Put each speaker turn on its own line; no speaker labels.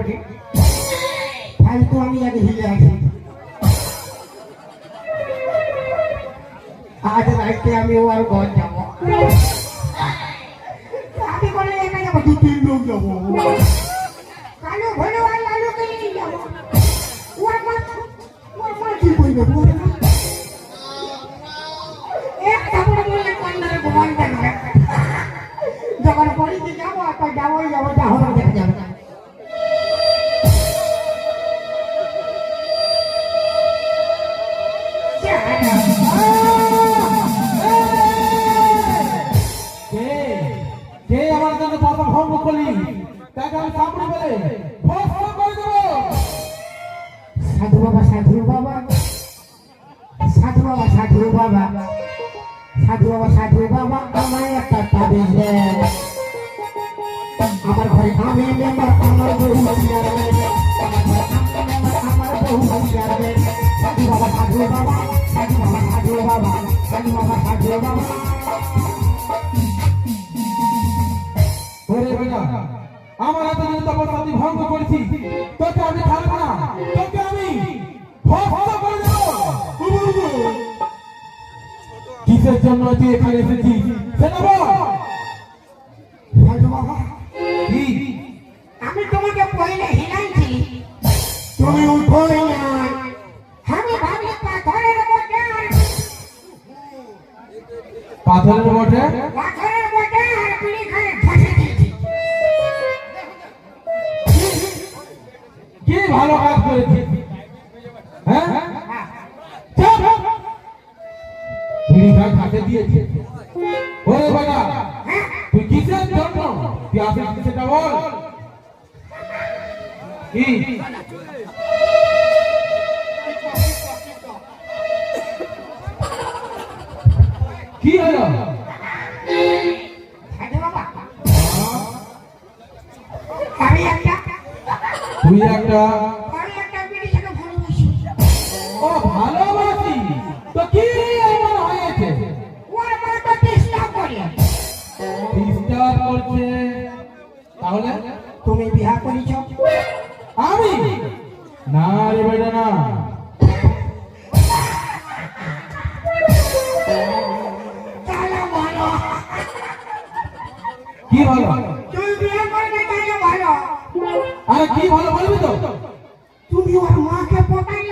বটে ফালতু আমি আগে হিলে আছি আজ রাইতে আমি ওর ঘর যাবো আমি বলে একা যাবো 2-3 লোক যাবো কালো ভোলে আর লালুকে নিয়ে যাবো ওর মা কি বলবে একটা বড় বললে কন্যারে ঘুমান থাকবে যখন পড়িতে যাবো তো যাবোই যাবো যা হবে দেখা যাবে
আমার জন্য কথা ভঙ্গ করলি তাকে আমি সামনে বলে ভস্ম করে দেব।
সাধু বাবা সাধু বাবা সাধু বাবা সাধু বাবা সাধু বাবা সাধু বাবা আমায় একটা তাবিজ দেন আমার ঘরে আমি মেম্বার আমার বউ আমার বউ সাধু বাবা সাধু বাবা সাধু বাবা সাধু বাবা সাধু বাবা সাধু বাবা
আমার হাতে তপস্যাতি ভঙ্গ করেছি তোকে আমি ছাড়বো না তোকে আমি ভস্ম করে দেব। কিসের জন্য তুই এখানে এসেছিস সেটা বল।
সাধু বাবা
কি
আমি তোমাকে পয়লা হিলাইছি তুমি উঠোই না আমি ভাবি পাথরের বটে
পাথরের বটে
পাথরের বটে আর পিড়ি খায় ফাঁসে দিয়েছি
কি ভালো কাজ করেছিস হ্যাঁ পিড়ি খায় ফাঁসে দিয়েছে ওরে বাবা তুই কিসের জন্য তুই আসিস সেটা বল। কি কি হলো
সাধু বাবা আমি একটা
তুই একটা
পিড়ি থেকে ভালোবাসি
ও ভালোবাসি তো কি এমন হয়েছে
ওর মা তো চেষ্টা করে
ডিস্টার্ব করছে তাহলে
তুমি বিয়া করেছ
আমি না রে বেটা না
তাহলে ভালো
কি ভালো
তুমি বিয়া করবে তাহলে ভালো
আরে কি ভালো বলবি তো
তুমি ওর মাকে পটাইলে